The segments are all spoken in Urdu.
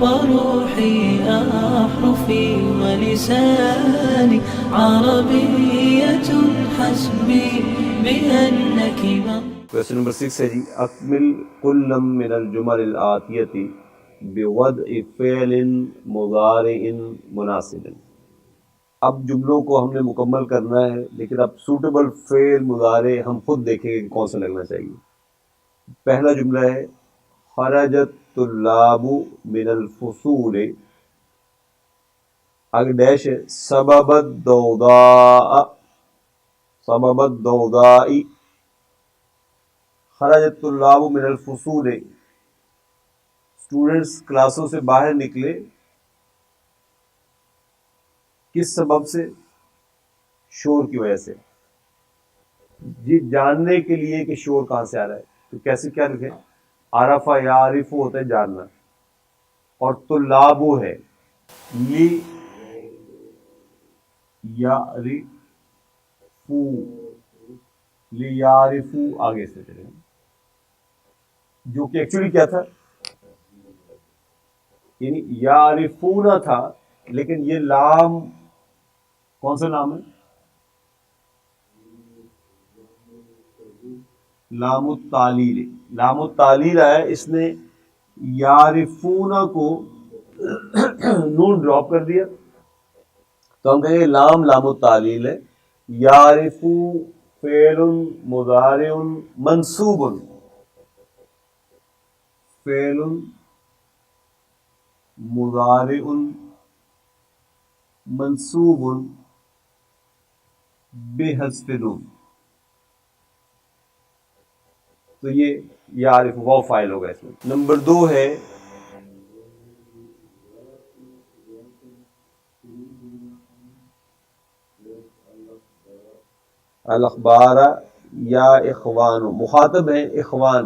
وروحي أحرفي ولساني عربية حسبي بأنك کوشچن نمبر 6 ہے جی، اکمل کل من الجمل الآتیتی بوضع فعل مضارع مناسب. اب جملوں کو ہم نے مکمل کرنا ہے، لیکن اب سوٹیبل فعل مضارع ہم خود دیکھیں گے کہ کون سا لگنا چاہیے. پہلا جملہ ہے خرجت طلاب من الفصول، آگے ڈیش ہے سبب الضوضاء، سبب الضوضاء. خرجت طلاب من الفصول، اسٹوڈنٹس کلاسوں سے باہر نکلے، کس سبب سے؟ شور کی وجہ سے. جی جاننے کے لیے کہ شور کہاں سے آ رہا ہے تو کیسے کیا لکھیں؟ عرفہ یعرف ہوتا ہے جاننا، اور طلاب ہے لی یعرفو، لیعرفو آگے سے چلیں، جو کہ ایکچولی کیا تھا، یعنی یعرفون تھا، لیکن یہ لام کون سا لام ہے؟ لام التعلیل. لام التعلیل ہے، اس نے یعرفون کو نون ڈراپ کر دیا، تو ہم کہیں گے لام لام التعلیل ہے. یعرفو فعل مضارع منصوب، فعل مضارع منصوب بحذف نون. تو یہ یعرف واو فاعل ہوگا اس میں. نمبر 2 ہے الاخبار یا اخوان، مخاطب ہیں اخوان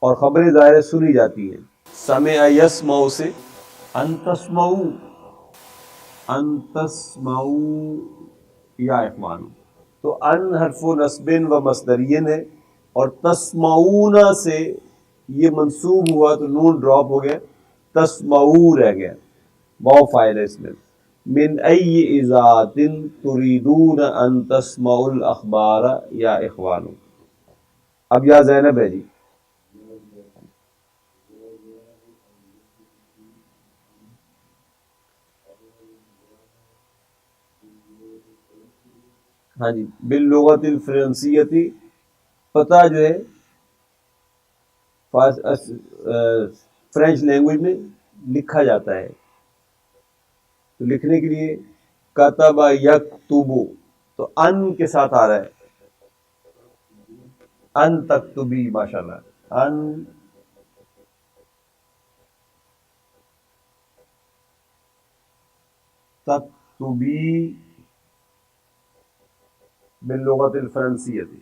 اور خبر ظاہر سنی جاتی ہیں. سمع یسمع سے ان تسمعوا، ان تسمعوا یا اخوان، تو ان حرف نصب و مصدرین ہے، اور تسمعون سے یہ منصوب ہوا تو نون ڈراپ ہو گیا، تسمعو رہ گیا، واو فاعل ہے اس میں. من ای ذات تريدون ان تسمعوا الاخبار یا اخوان. اب یا زینب ہے جی، ہاں جی، باللغت الفرنسیتی، پتہ جو ہے فرینچ لینگویج میں لکھا جاتا ہے. تو لکھنے کے لیے کتب یکتب، تو ان کے ساتھ آ رہا ہے، ان تکتبی، ماشاءاللہ، ان تکتبی باللغت الفرنسیتی.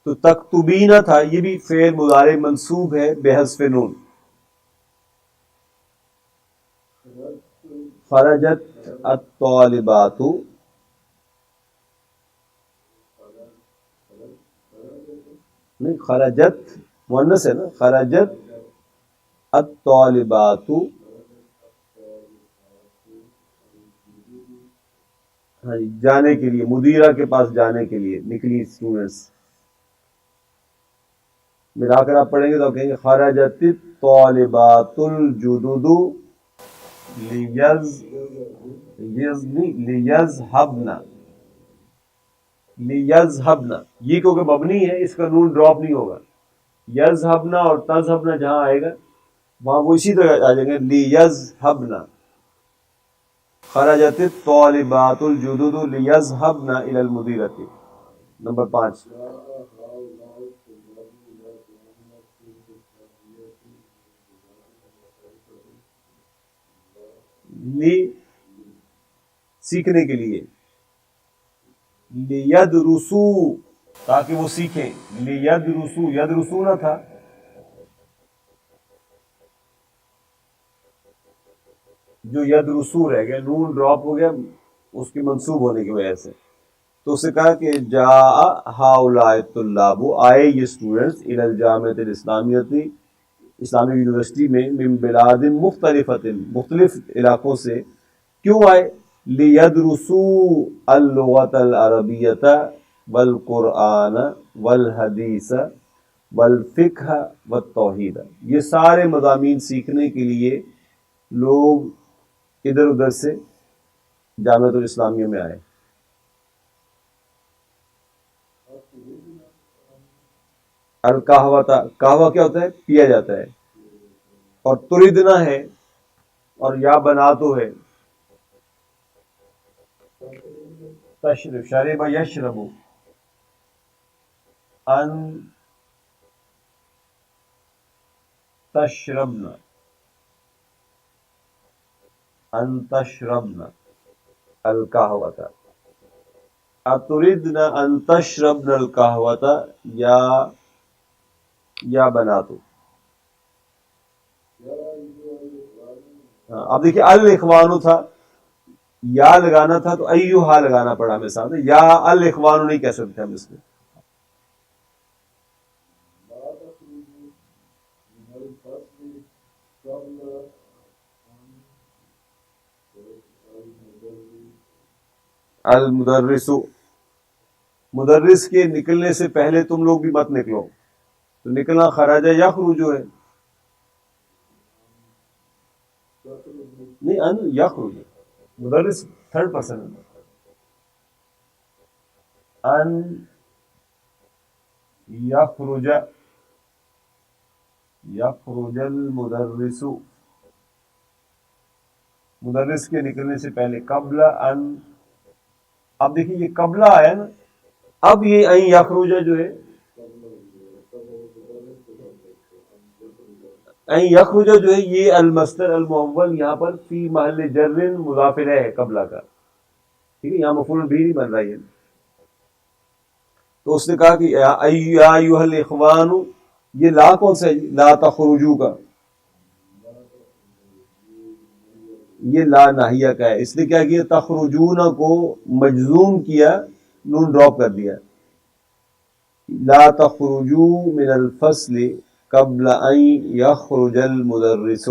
تو تکتبین تھا، یہ بھی فعل مضارع منصوب ہے بحذف نون. خرجت الطالبات، نہیں خرجت مؤنث ہے نا، خرجت الطالبات، ہاں جی، جانے کے لیے، مدیرہ کے پاس جانے کے لیے نکلی اسٹوڈنٹس. ملا کر آپ پڑھیں گے تو کہیں گے خرجت الطالبات الجدد لیذهبن، لیذهبن، یہ کیونکہ مبنی ہے اس کا نون ڈراپ نہیں ہوگا. یذهبن اور تذهبن جہاں آئے گا وہاں وہ اسی طرح آ جائیں گے، لیذهبن. خرجت الطالبات الجدد لیذهبن الى المدیرة. نمبر 5 لی، سیکھنے کے لیے، لیدرسو، تاکہ وہ سیکھیں، لیدرسو، یدرسو نہ تھا، جو یدرسو رہ گیا، نون ڈراپ ہو گیا اس کے منصوب ہونے کی وجہ سے. تو اسے کہا کہ جاء ہؤلاء الطلاب، آئے یہ اسٹوڈنٹس، الی الجامعۃ الاسلامیہ، اسلامی یونیورسٹی میں من بلاد مختلفۃ، مختلف علاقوں سے کیوں آئے؟ لیدرسوا اللغۃ العربیۃ والقرآن والحدیث والفقہ والتوحید، یہ سارے مضامین سیکھنے کے لیے لوگ ادھر ادھر سے جامعۃ الاسلامیہ میں آئے۔ القہوۃ، قہوہ کیا ہوتا ہے؟ پیا جاتا ہے، اور تردنا ہے، اور یا بنا تو ہے، تشرب، شرب یشرب، ان تشربنا، ان تشربنا القہوۃ، اتردنا ان تشربنا القہوۃ یا بنا تو۔ اب دیکھیے الاخوان تھا، یا لگانا تھا تو ایوہا لگانا پڑا ہمیں سامنے، یا الاخوان نہیں کہہ سکتے ہم اس میں۔ المدرس، مدرس کے نکلنے سے پہلے تم لوگ بھی مت نکلو، تو نکلنا خراج یخرج ہے، نہیں ان یخرج، مدرس تھرڈ پرسن ہے، ان یخرج، یخرج المدرس، مدرس کے نکلنے سے پہلے، قبل ان، اب دیکھیے یہ قبلہ ہے نا، اب یہ این یخرج جو ہے، این یخرج جو ہے یہ المصدر المؤول یہاں پر فی محل جر مضاف الیہ ہے قبلہ کا، ٹھیک ہے، یہاں مفعول بھی نہیں بن رہا ہے، تو اس نے کہا کہ یا ایھا الاخوان، یہ لا کون سا ہے؟ لا تخرجو کا، یہ لا ناہیہ کا ہے، اس نے کیا کیا؟ تخرجون کو مجزوم کیا، نون ڈراپ کر دیا، لا تخرجوا من الفصل قبل ان یخرج المدرس،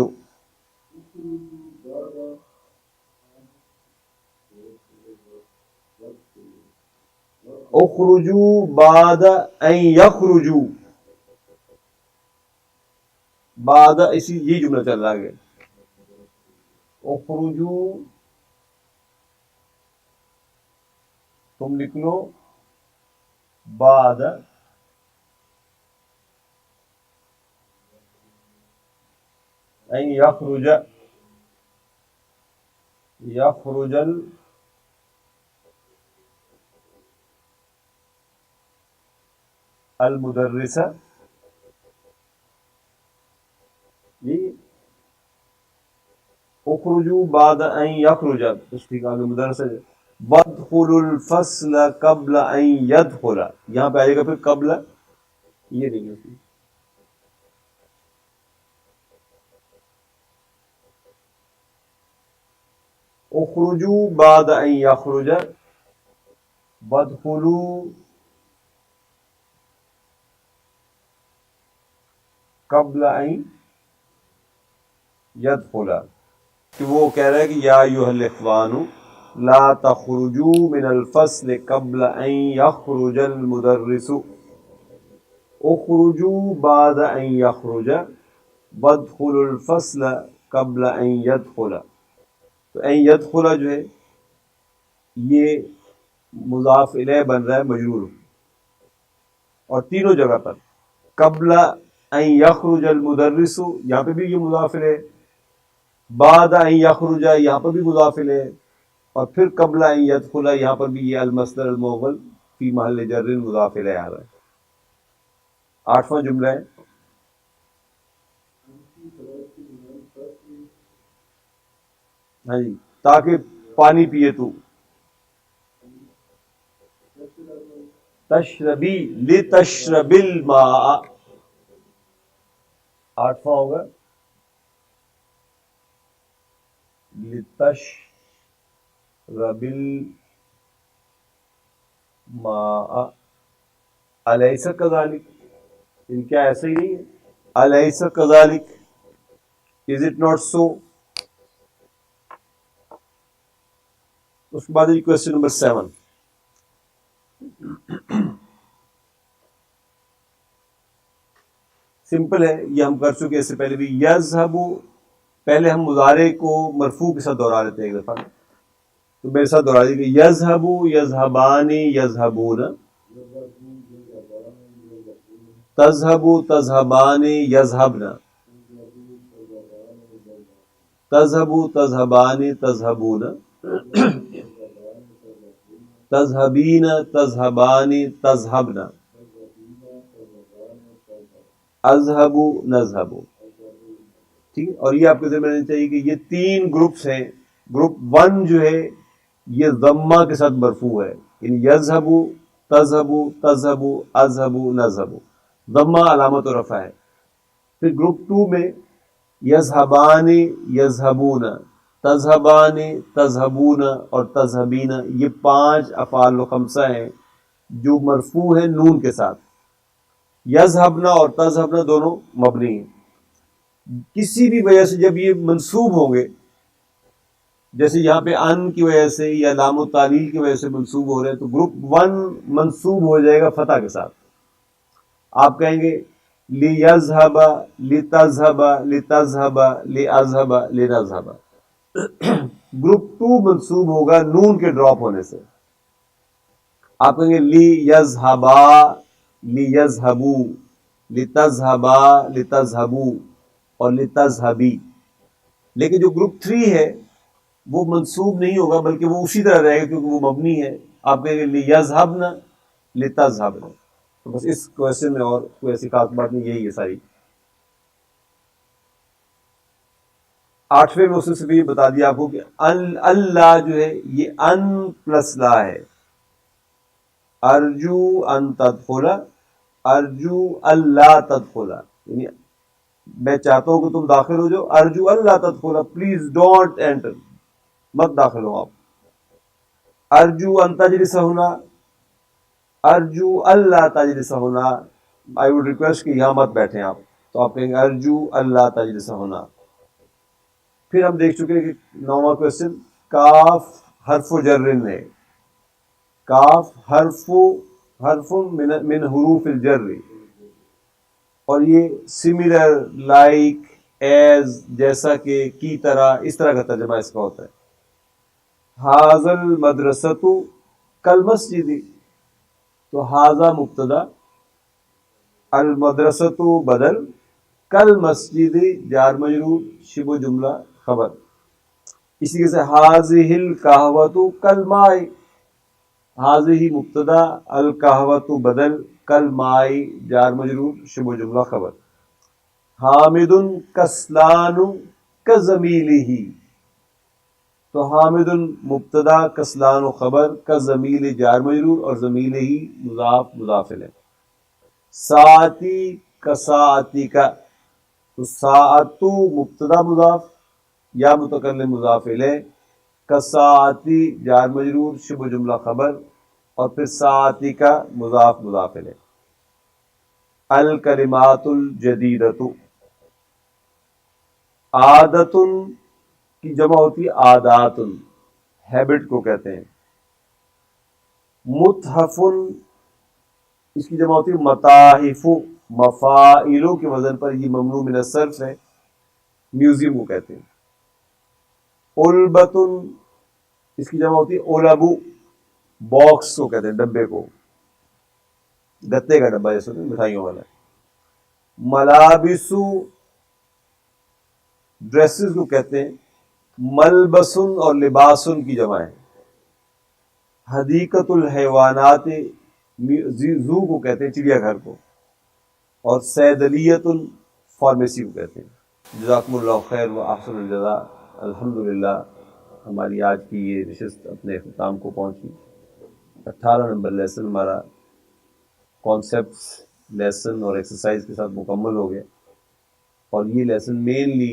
اخرجوا بعد ان یخرجوا، بعد اسی یہ جملہ چل رہا ہے، اخرجوا تم نکلو، بعد ان یخرج، یخرج المدرس، یہ اخرجوا بعد ان یخرج، اس ٹھیک ہے مدرس، وادخلوا الفصل قبل ان يدخل، یہاں پہ آئے گا پھر قبل، یہ نہیں ہے، اخرجوا بعد ان یخرج، وادخلوا قبل ان يدخل، کہ وہ کہہ رہا ہے کہ یا ایھا الاخوان لا تخرجوا من الفصل قبل ان یخرج المدرس، اخرجوا بعد ان یخرج، وادخلوا الفصل قبل ان يدخل، تو ان يدخل جو ہے یہ مضاف الیہ بن رہا ہے مجرور، اور تینوں جگہ پر قبل ان یخرج المدرس یہاں پہ بھی یہ مضاف الیہ، بعد ان یخرج یہاں پر بھی مضاف الیہ، اور پھر قبل ان یدخل یہاں پر بھی یہ المصدر المؤول فی محل جر مضاف الیہ آ رہا ہے۔ آٹھواں جملہ ہے، ہاں جی، تاکہ پانی پیے تو، تشربی لتشرب الماء، آٹھواں ہوگا لتشرب الماء، الیس کذالک، ان کیا ایسا ہی نہیں ہے؟ الیس کذالک, از اٹ ناٹ سو. اس کے بعد کوشچن نمبر 7. سمپل ہے, یہ ہم کر چکے اس سے پہلے بھی. یذهب, پہلے ہم مضارع کو مرفوع کے ساتھ دوہرا لیتے ہیں ایک دفعہ, تو میرے ساتھ دوہرا دیجیے. یذهب, یذهبان, یذهبون. تذهب, تذهبان, یذهبن. تذهب, تذهبان, تذهبون. تذهبین, تذهبان, تذهبن. اذهب, نذهب. ٹھیک ہے, اور یہ آپ کے ذہن میں رہنا چاہیے کہ یہ 3 گروپس ہیں. گروپ 1 جو ہے یہ ضمہ کے ساتھ مرفوع ہے, یعنی یذهب, تذهب, تذهب, اذهب, نذهب, ضمہ علامت و رفع ہے. پھر گروپ 2 میں یذهبان, یذهبون, تذهبان, تذهبون اور تذهبین, یہ 5 افعال خمسہ ہیں جو مرفوع ہیں نون کے ساتھ. یذهبن اور تذهبن دونوں مبنی ہیں. کسی بھی وجہ سے جب یہ منصوب ہوں گے, جیسے یہاں پہ ان کی وجہ سے یا لام التعلیل کی وجہ سے منصوب ہو رہے ہیں, تو گروپ 1 منصوب ہو جائے گا فتح کے ساتھ. آپ کہیں گے لیذهب, لتذهب, لتذهب, لاذهب, لنذهب. گروپ 2 منصوب ہوگا نون کے ڈراپ ہونے سے. آپ کہیں گے لیذهبا, لیذهبوا, لتذهبا, لتذهبوا اور لتذهبی. لیکن جو گروپ 3 ہے وہ منصوب نہیں ہوگا بلکہ وہ اسی طرح رہے گا کیونکہ وہ مبنی ہے. آپ کہیں گے لیذهبن, لتذهبن. تو بس اس کوشچن میں اور کوئی ایسی خاص بات نہیں, یہی ہے ساری. 8ویں میں اس نے بھی بتا دیا آپ کو کہ اللہ جو ہے یہ ان پلس لا ہے. ارجو ان تدخل, ارجو اللہ تدخل, یعنی میں چاہتا ہوں کہ تم داخل ہو جاؤ. ارجو اللہ تدخل, پلیز ڈونٹ انٹر, مت داخل ہو آپ. ارجو ان تجلس ہونا, ارجو اللہ تجلس ہونا, آئی وڈ ریکویسٹ کہ یہاں مت بیٹھیں آپ, تو آپ کہیں گے ارجو اللہ تجلس ہونا. پھر ہم دیکھ چکے کہ 9واں کوشچن کاف حرف جر ہے. کاف حرف من حروف الجر, اور یہ سملر, لائک, ایز, جیسا کہ, کی طرح, اس طرح کا ترجمہ اس کا ہوتا ہے. ھذا المدرسۃ کالمسجد, تو ھذا مبتدا, المدرسۃ بدل, کالمسجد جار مجرور, شبہ جملہ خبر. اسی کے سے ھذہ القہوۃ کالماء, ھذہ مبتدا, القہوۃ بدل, کالماء جار مجرور, شبہ جملہ خبر. حامد کسلان کزمیلہ, تو حامد مبتدا, کسلان و خبر, کزمیل جار مجرور اور زمیلہ مضاف مضاف الیہ. ساعتی کساعتی کا, تو ساعت مبتدا مضاف یا متکلم مضاف الیہ, کساعتی جار مجرور, شبہ جملہ خبر, اور پھر ساعتی کا مضاف مضاف الیہ. الکلمات الجدیدۃ, عادۃ کی جمع ہوتی ہے عادات, ہیبٹ کو کہتے ہیں. متحف, اس کی جمع ہوتی ہے متاحف, مفاعلوں کے وزن پر یہ ممنوع من الصرف ہے, میوزیم کو کہتے ہیں. علبۃ, اس کی جمع ہوتی ہے علب, باکس کو کہتے ہیں, ڈبے کو, گتے کا ڈبہ جیسے مٹھائیوں والا. ملابس, ڈریسز کو کہتے ہیں. ملبسن اور لباسن کی جمع ہے. حدیقۃ الحیوانات, زو کو کہتے ہیں چڑیا گھر کو, اور صیدلیۃ فارمیسی کو کہتے ہیں. جزاکم اللہ خیر و احسن الجزاء. الحمدللہ ہماری آج کی یہ نشست اپنے اختتام کو پہنچی. 18 نمبر لیسن ہمارا کانسیپٹس لیسن اور ایکسرسائز کے ساتھ مکمل ہو گیا, اور یہ لیسن مینلی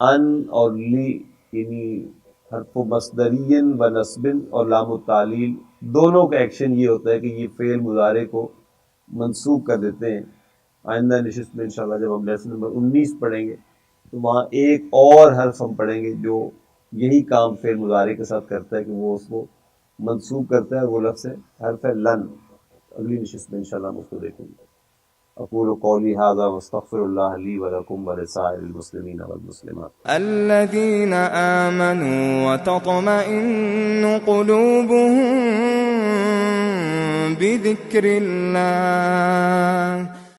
ان اور لی, یعنی حرف مصدرین و نصبن اور لام التعلیل دونوں کا ایکشن یہ ہوتا ہے کہ یہ فعل مضارع کو منصوب کر دیتے ہیں آئندہ نشست میں انشاءاللہ جب ہم لیسن نمبر 19 پڑھیں گے تو وہاں ایک اور حرف ہم پڑھیں گے جو یہی کام فعل مضارع کے ساتھ کرتا ہے کہ وہ اس کو منصوب کرتا ہے، وہ لفظ ہے حرف لن. اگلی نشست میں انشاءاللہ ہم اس کو دیکھیں گے. اقول قولی هذا واستغفر اللہ لی ولکم ولسائر المسلمین والمسلمات. الذين آمنوا وتطمئن قلوبهم بذكر الله